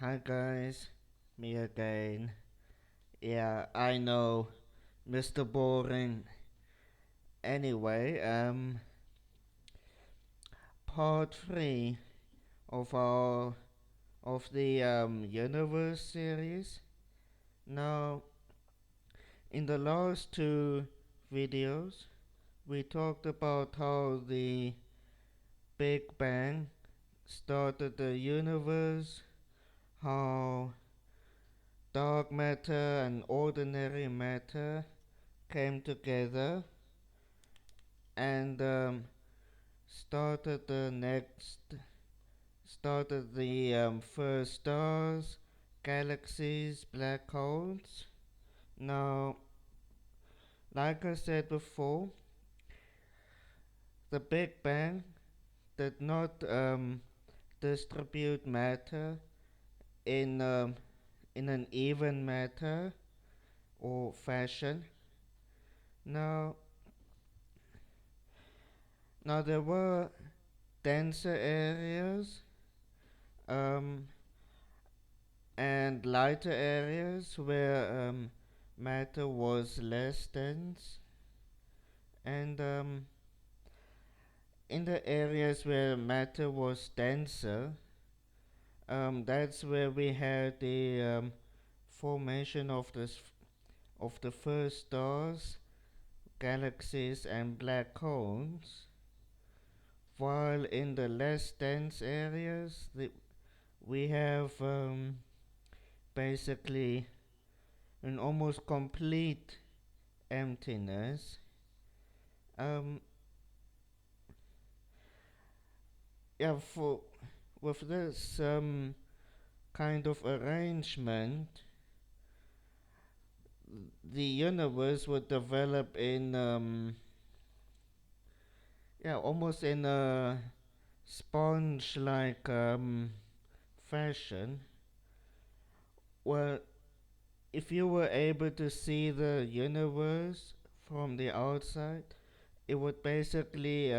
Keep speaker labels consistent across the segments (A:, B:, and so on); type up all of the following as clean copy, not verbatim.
A: Hi guys, me again. Yeah, I know, Mr. Boring. Anyway, part three of our of the universe series. Now, in the last two videos, we talked about how the Big Bang started the universe, how dark matter and ordinary matter came together and started the next started the first stars, galaxies, black holes. Now, like I said before, the Big Bang did not distribute matter in um, in an even matter or fashion. Now, now there were denser areas um, and lighter areas where matter was less dense, and in the areas where matter was denser, that's where we had the formation of the first stars, galaxies, and black holes. While in the less dense areas, we have basically an almost complete emptiness. Um, yeah, for with this kind of arrangement, the universe would develop in almost in a sponge-like fashion. Well, if you were able to see the universe from the outside, it would basically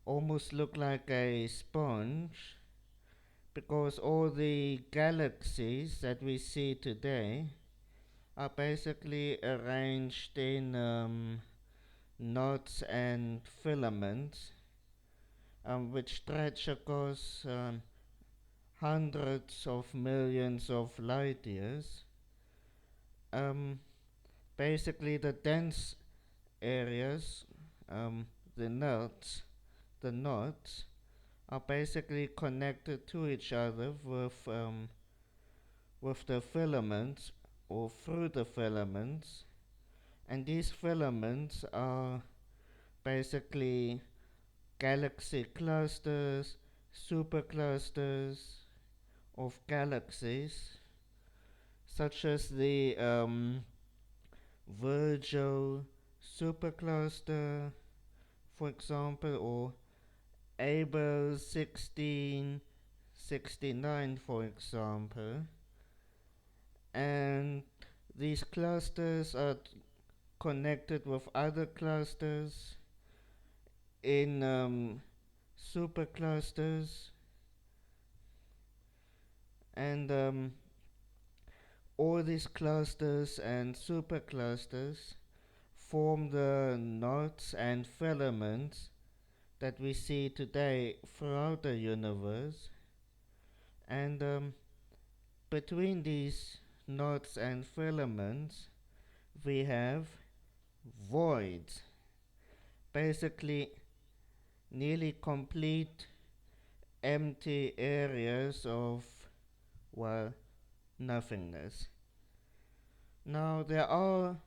A: almost look like a sponge because all the galaxies that we see today are basically arranged in knots and filaments which stretch across hundreds of millions of light years. Um, Basically, the dense areas, um, the knots, the knots are basically connected to each other with the filaments or through the filaments, and these filaments are basically galaxy clusters, superclusters of galaxies, such as the Virgo supercluster, for example, or Abel 1669, for example. And these clusters are connected with other clusters in superclusters, and all these clusters and superclusters form the knots and filaments that we see today throughout the universe. And between these knots and filaments, we have voids, basically nearly complete empty areas of, well, nothingness. Now, there are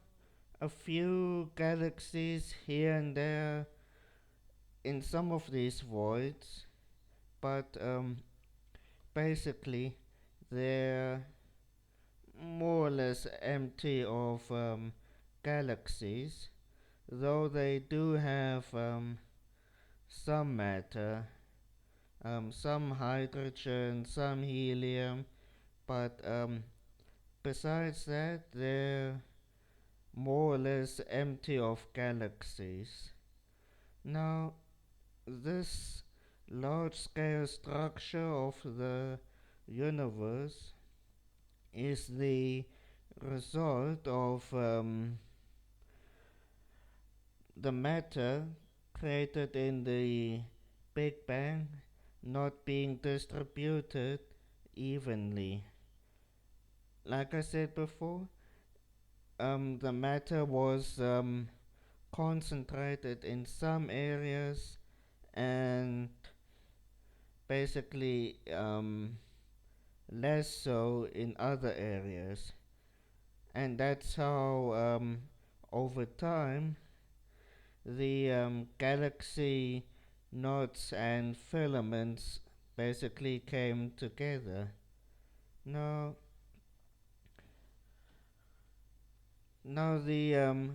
A: a few galaxies here and there in some of these voids, but basically they're more or less empty of galaxies, though they do have some matter, some hydrogen, some helium, but besides that, they're more or less empty of galaxies. Now, this large scale structure of the universe is the result of the matter created in the Big Bang not being distributed evenly. Like I said before, the matter was concentrated in some areas and basically less so in other areas. And that's how, over time, the galaxy knots and filaments basically came together. Now, now the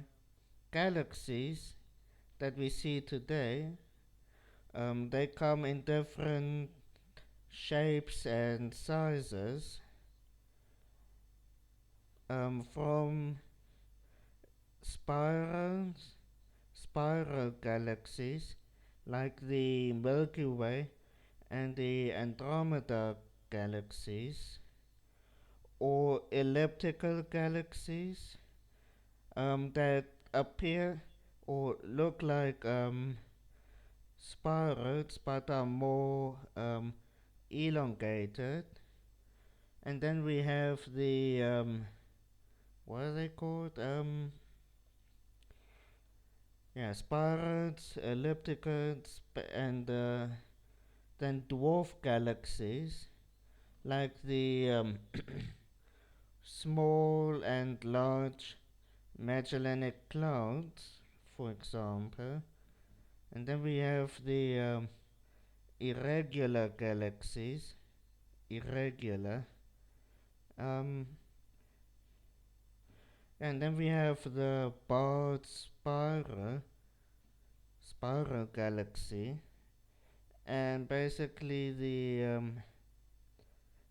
A: galaxies that we see today, they come in different shapes and sizes, from spirals, spiral galaxies like the Milky Way and the Andromeda galaxies, or elliptical galaxies that appear or look like spirals but are more elongated. And then we have the what are they called? Yeah, spirals, ellipticals, and then dwarf galaxies like the small and large Magellanic Clouds, for example. And then we have the irregular galaxies, irregular. Um, and then we have the barred spiral galaxy. And basically then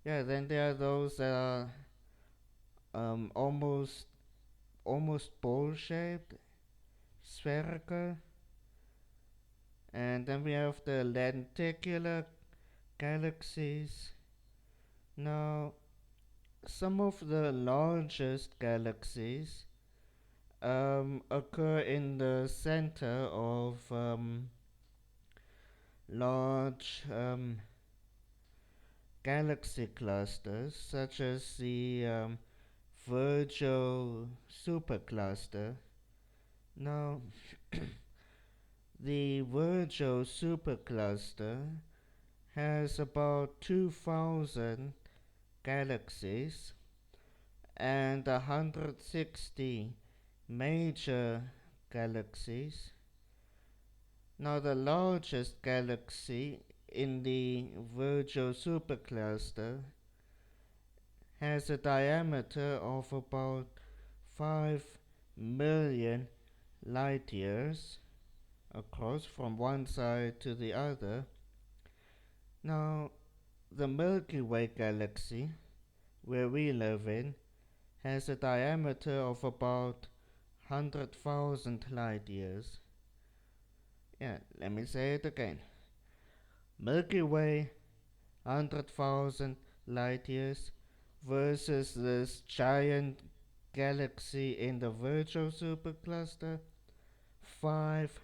A: there are those that are almost bowl shaped, spherical. And then we have the lenticular galaxies. Now, some of the largest galaxies occur in the center of large galaxy clusters, such as the Virgo supercluster. Now, the Virgo supercluster has about 2,000 galaxies and 160 major galaxies. Now, the largest galaxy in the Virgo supercluster has a diameter of about 5 million light years across from one side to the other. Now, the Milky Way Galaxy, where we live in, has a diameter of about 100,000 light years. Yeah, let me say it again. Milky Way, 100,000 light years versus this giant galaxy in the Virgo supercluster, 5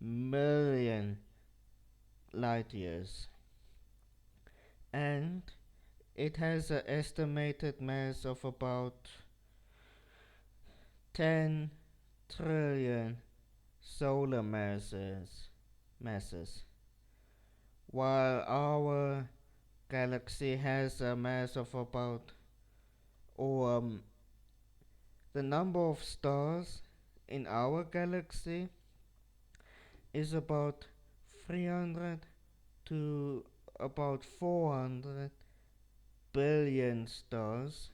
A: million light years. And it has an estimated mass of about 10 trillion solar masses, while our galaxy has a mass of about, or the number of stars in our galaxy is about 300 to about 400 billion stars,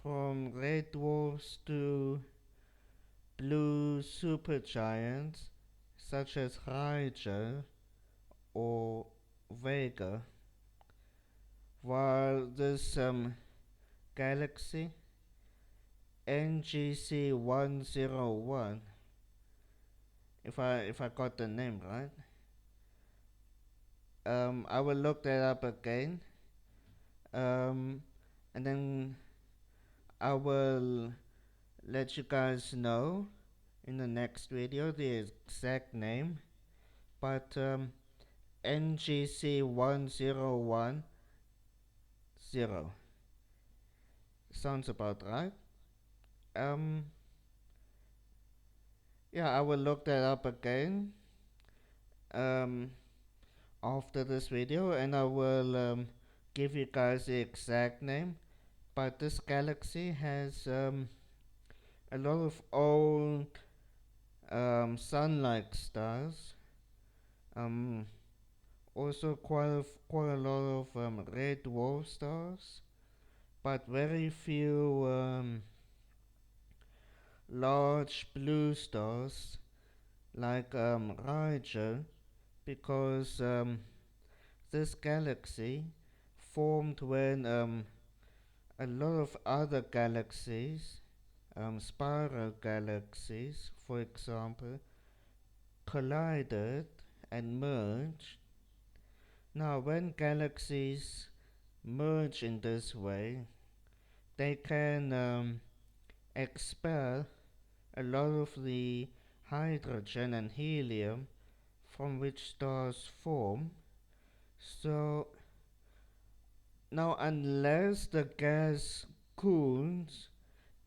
A: from red dwarfs to blue supergiants such as Rigel or Vega, while this galaxy NGC 101, if I got the name right, I will look that up again. Um, and then I will let you guys know in the next video the exact name. But NGC 1010 sounds about right. Um, yeah, I will look that up again um, after this video, and I will give you guys the exact name. But this galaxy has a lot of old sun-like stars. Um, Also quite a lot of red dwarf stars, but very few large blue stars like Rigel, because this galaxy formed when a lot of other galaxies, spiral galaxies, for example, collided and merged. Now, when galaxies merge in this way, they can expel a lot of the hydrogen and helium from which stars form. So, now, unless the gas cools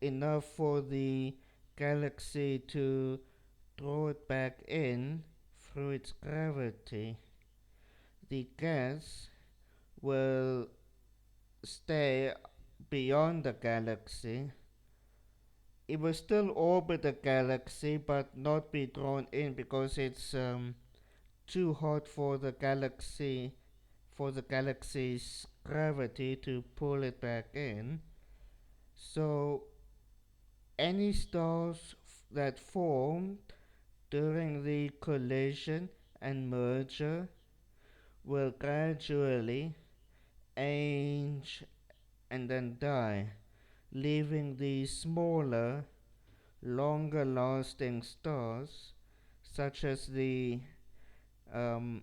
A: enough for the galaxy to draw it back in through its gravity, the gas will stay beyond the galaxy. It will still orbit the galaxy but not be drawn in because it's too hot for the galaxy's gravity to pull it back in. So any stars that formed during the collision and merger will gradually age and then die, leaving the smaller, longer lasting stars, such as the um,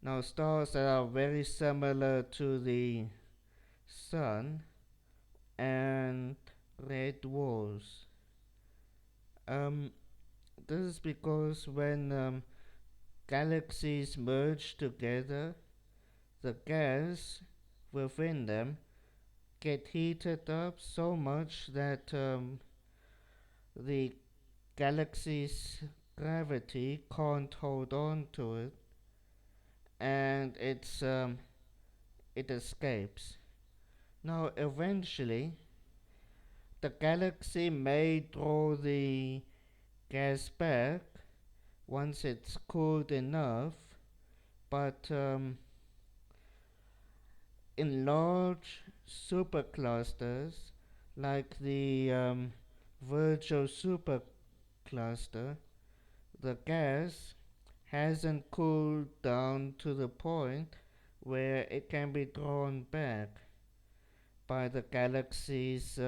A: now stars that are very similar to the Sun and red dwarfs. Um, this is because when galaxies merge together, the gas within them get heated up so much that the galaxy's gravity can't hold on to it, and it escapes. Now, eventually, the galaxy may draw the gas back once it's cooled enough, but in large superclusters like the Virgo supercluster, the gas hasn't cooled down to the point where it can be drawn back by the galaxy's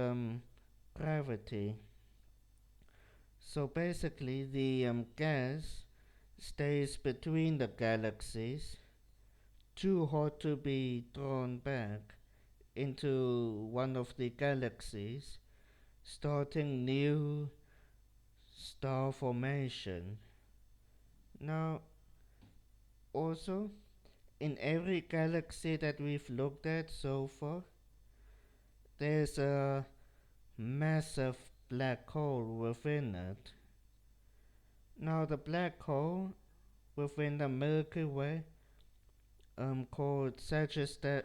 A: gravity. So basically, the gas stays between the galaxies, too hot to be drawn back into one of the galaxies, starting new star formation. Now, also, in every galaxy that we've looked at so far, there's a massive black hole within it. Now, the black hole within the Milky Way, called Sagittarius.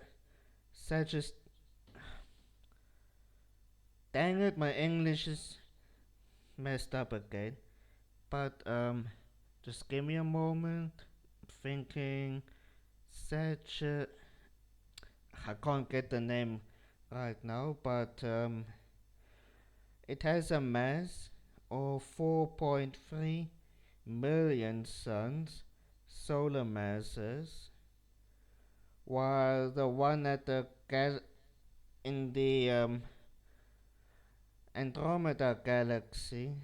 A: Dang it, my English is messed up again. But just give me a moment. I'm thinking Sagittarius. I can't get the name right now, but it has a mass of 4.3 million suns, solar masses, while the one at in the Andromeda Galaxy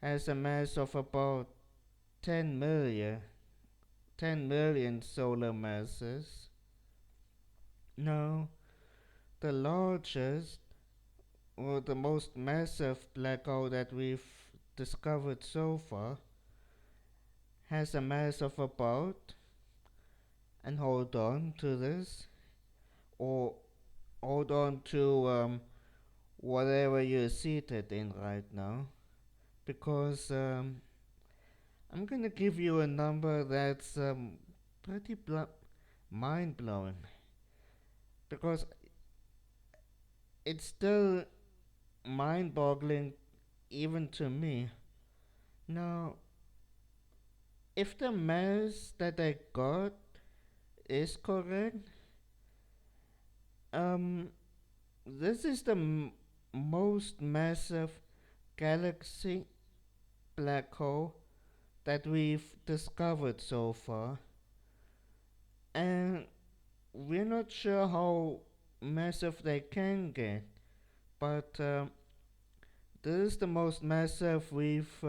A: has a mass of about 10 million solar masses. Now, the largest or the most massive black hole that we've discovered so far has a mass of about, and hold on to this, or hold on to whatever you're seated in right now, because I'm gonna give you a number that's pretty mind blowing, because it's still mind boggling even to me. Now, if the mass that I got is correct, um, this is the most massive galaxy black hole that we've discovered so far, and we're not sure how massive they can get, but this is the most massive we've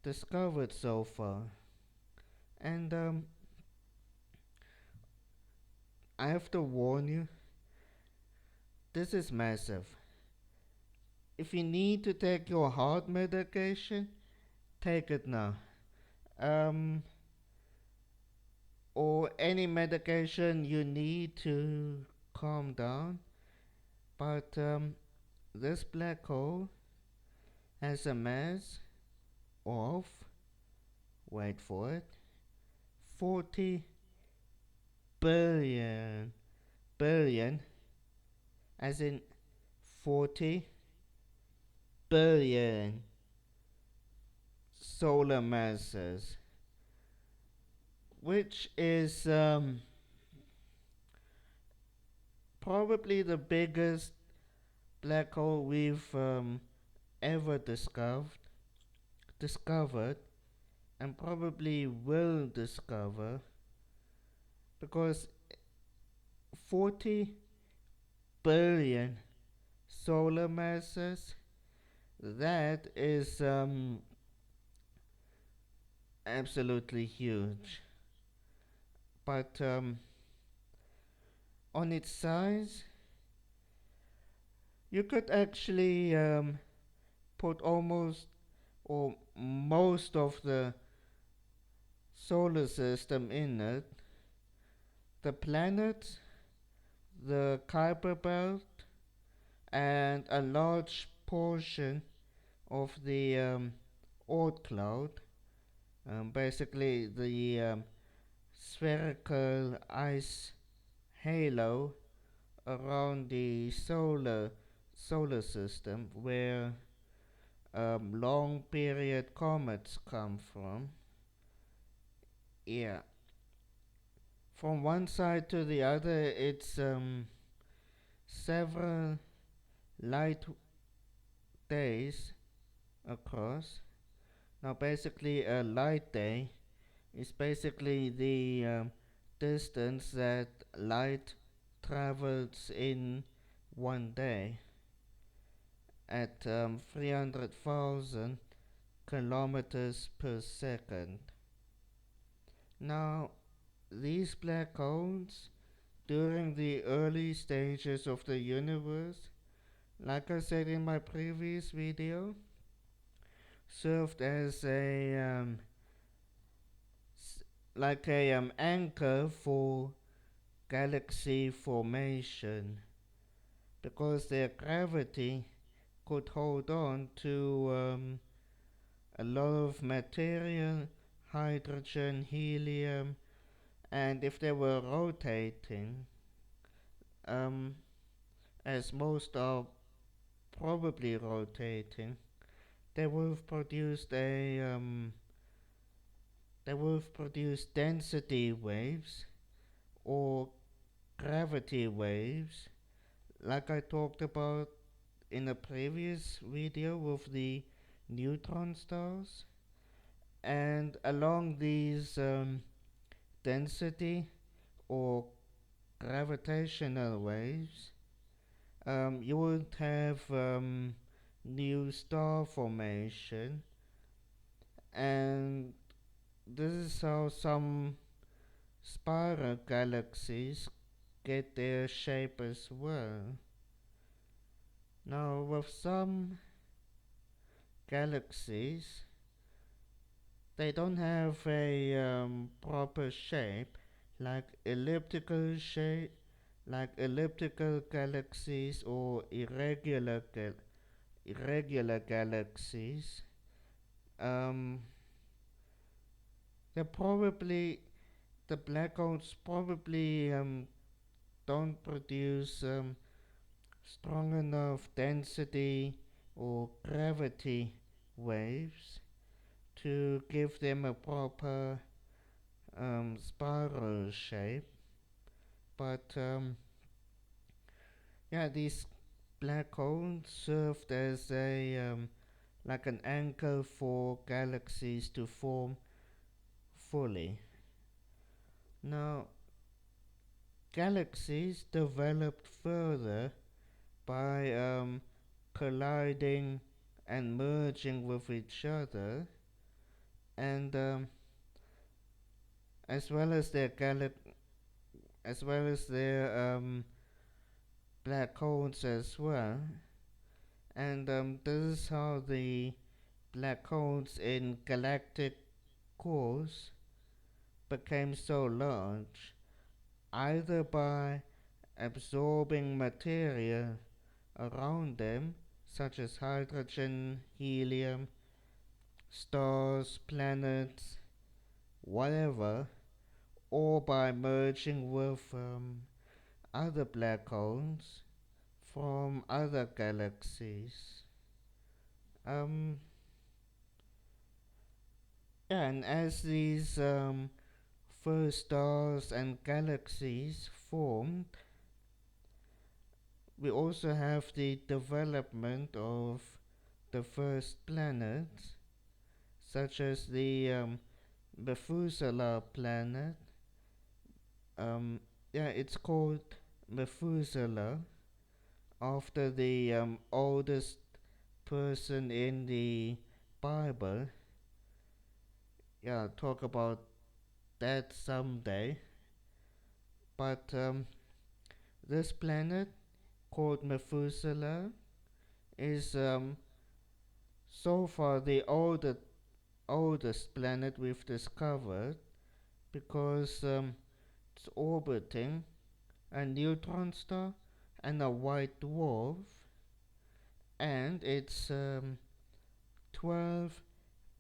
A: discovered so far. And I have to warn you, this is massive. If you need to take your heart medication, take it now. Um, or any medication you need to calm down. But this black hole has a mass of, wait for it, 40 billion, billion, as in 40 billion solar masses, which is probably the biggest black hole we've ever discovered, and probably will discover, because 40 billion solar masses, that is absolutely huge. But on its size, you could actually put almost or most of the solar system in it. The planets, the Kuiper belt, and a large portion of the Oort cloud, basically the spherical ice halo around the solar system where long period comets come from. Yeah, from one side to the other, it's several light days across. Now, basically, a light day is basically the distance that light travels in one day at 300,000 kilometers per second. Now, these black holes during the early stages of the universe, like I said in my previous video, served as a like a anchor for galaxy formation, because their gravity could hold on to a lot of material, hydrogen, helium, and if they were rotating, um, as most are probably rotating, they would have produced density waves or gravity waves, like I talked about in a previous video with the neutron stars. And along these density or gravitational waves, you would have new star formation, and this is how some spiral galaxies get their shape as well. Now, with some galaxies, they don't have a proper shape, like elliptical galaxies or irregular galaxies. Um, they're probably the black holes probably don't produce strong enough density or gravity waves to give them a proper spiral shape. But yeah, these black holes served as a like an anchor for galaxies to form fully. Now, galaxies developed further by colliding and merging with each other, and as well as their black holes as well. And this is how the black holes in galactic cores became so large, either by absorbing material around them, such as hydrogen, helium, stars, planets, whatever, or by merging with other black holes from other galaxies. Um, and as these first stars and galaxies formed, we also have the development of the first planets, such as the Methuselah Planet. Yeah, it's called Methuselah after the oldest person in the Bible. Yeah, I'll talk about that someday. But this planet called Methuselah is so far the oldest planet we've discovered because it's orbiting a neutron star and a white dwarf, and it's 12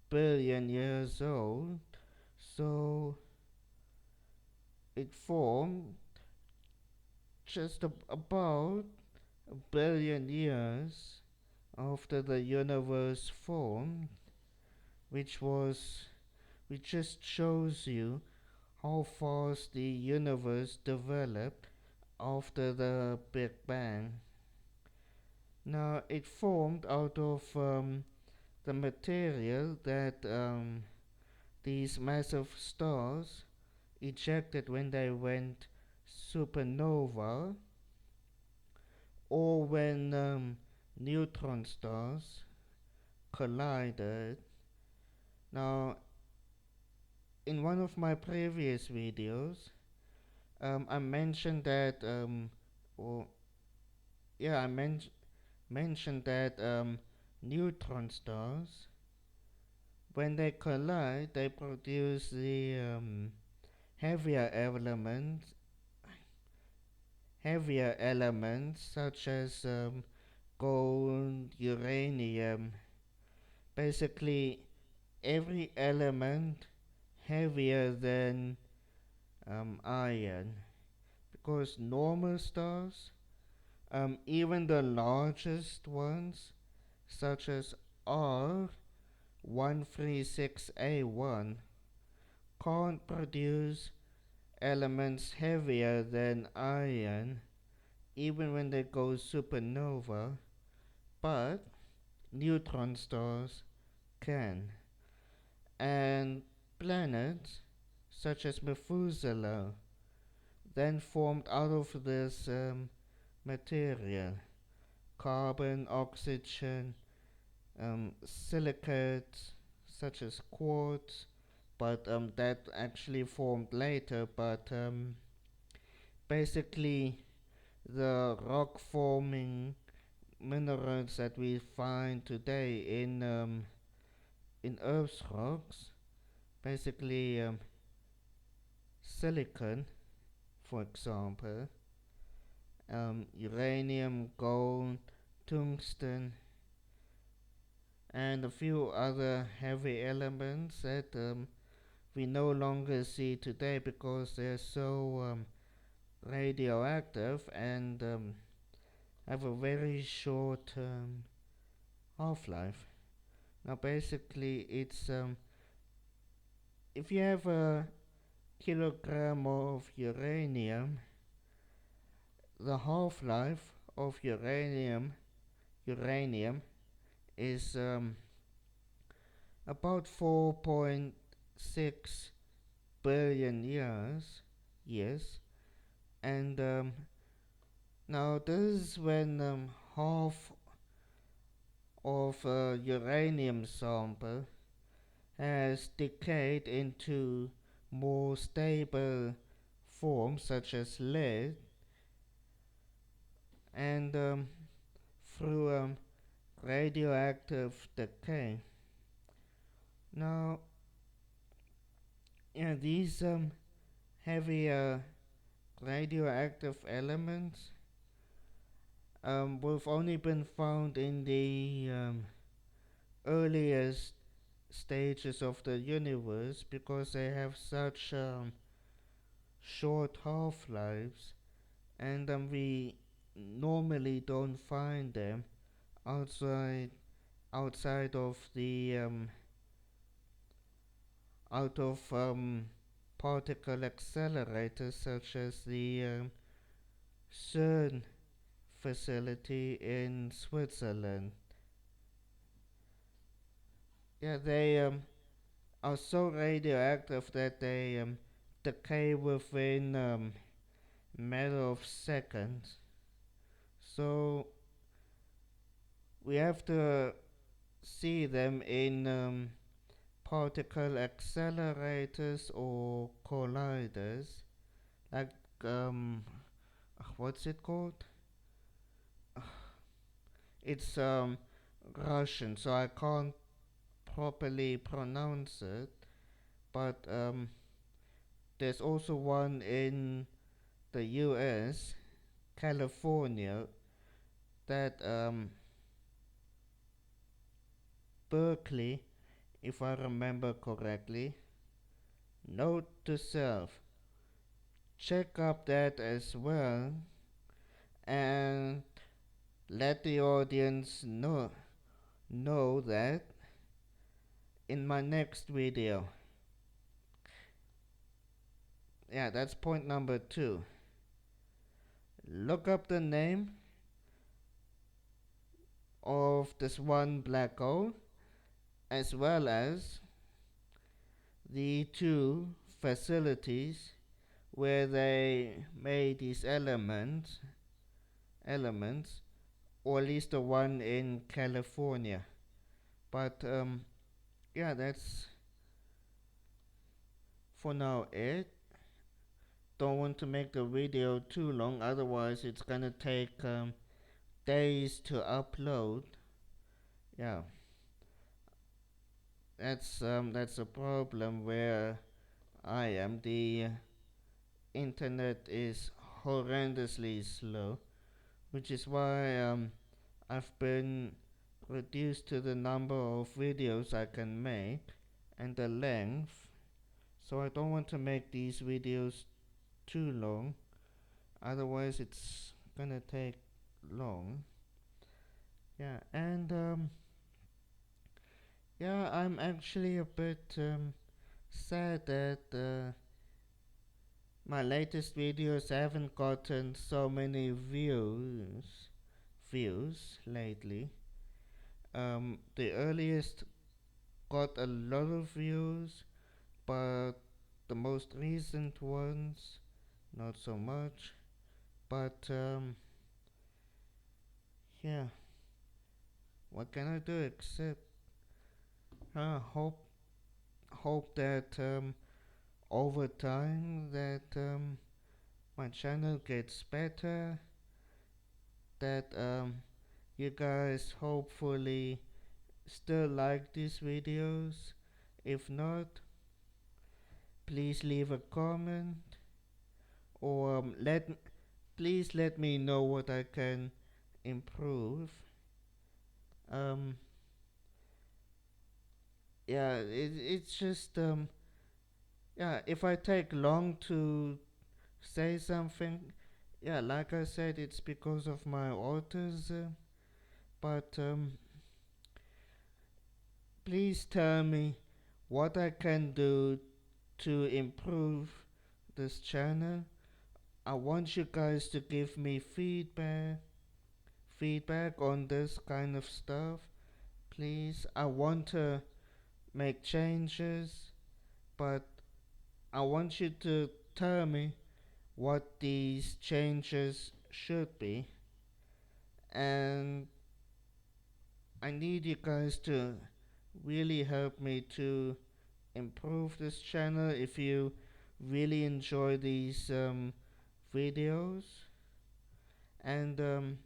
A: billion years old. So it formed just about a billion years after the universe formed, which was which just shows you how fast the universe developed after the Big Bang. Now it formed out of the material that these massive stars ejected when they went supernova, or when neutron stars collided. Now, in one of my previous videos, I mentioned that, or yeah, mentioned that neutron stars, when they collide, they produce the heavier elements, heavier elements such as gold, uranium, basically every element heavier than iron. Because normal stars, even the largest ones, such as R136A1, can't produce elements heavier than iron even when they go supernova, but neutron stars can. And planets such as Methuselah then formed out of this material: carbon, oxygen, silicates such as quartz, but that actually formed later. But basically the rock forming minerals that we find today in Earth's rocks, basically silicon, for example, uranium, gold, tungsten, and a few other heavy elements that we no longer see today because they're so radioactive and have a very short half-life. Now, basically, it's if you have a kilogram of the half-life of uranium is about 4.6 billion years, and now this is when half of a uranium sample has decayed into more stable forms such as lead, and through radioactive decay. Now, yeah, these heavy radioactive elements have only been found in the earliest stages of the universe because they have such short half-lives, and we normally don't find them outside outside of the out of particle accelerators such as the CERN facility in Switzerland. Yeah, they are so radioactive that they decay within matter of seconds. So we have to see them in particle accelerators or colliders, like what's it called? It's Russian, so I can't properly pronounce it. But there's also one in the U.S., California, that Berkeley, if I remember correctly. Note to self: check up that as well, and let the audience know that in my next video. Yeah, that's point number 2. Look up the name of this one black hole as well as the 2 facilities where they made these elements, or at least the one in California. But yeah, that's for now it. Don't want to make the video too long, otherwise it's gonna take days to upload. Yeah, that's a problem where I am. The internet is horrendously slow, which is why I've been reduced to the number of videos I can make and the length. So I don't want to make these videos too long, otherwise it's gonna take long. Yeah, and yeah, I'm actually a bit sad that my latest videos haven't gotten so many views lately. The earliest got a lot of views, but the most recent ones not so much. But yeah, what can I do except hope that over time that my channel gets better, that you guys hopefully still like these videos. If not, please leave a comment, or please let me know what I can improve. Um, yeah, it's just yeah. If I take long to say something, yeah, like I said, it's because of my autism. But please tell me what I can do to improve this channel. I want you guys to give me feedback on this kind of stuff. Please, I want to make changes, but I want you to tell me what these changes should be. And I need you guys to really help me to improve this channel if you really enjoy these videos. And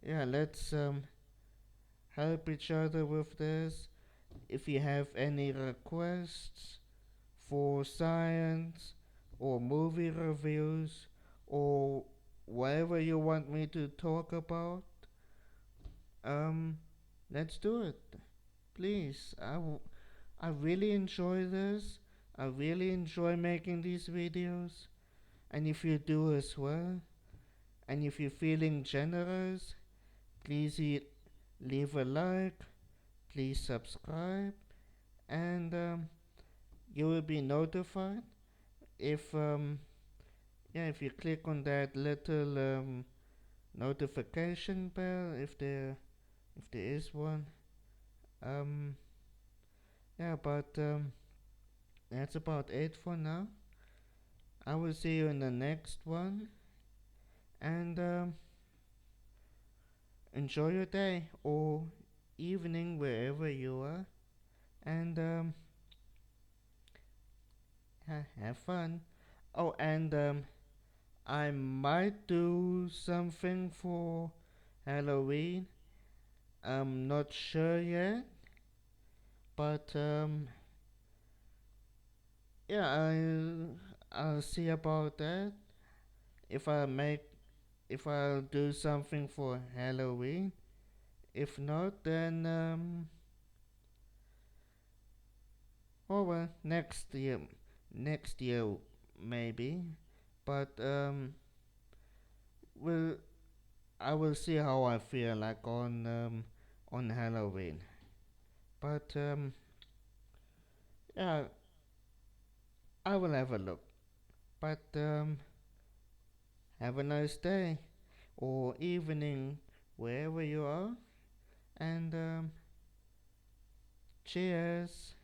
A: yeah, let's help each other with this. If you have any requests for science or movie reviews or whatever you want me to talk about, um, let's do it. Please, I really enjoy this. I really enjoy making these videos. And if you do as well, and if you're feeling generous, please leave a like, please subscribe, and you will be notified if yeah, if you click on that little notification bell, if there is one. Um, yeah, but that's about it for now. I will see you in the next one, and enjoy your day or evening wherever you are, and have fun. Oh, and I might do something for Halloween. I'm not sure yet, but yeah, I'll see about that. If I make if I'll do something for Halloween. If not, then oh well, next year maybe. But will I will see how I feel like on Halloween. But yeah, I will have a look. But have a nice day or evening wherever you are, and cheers.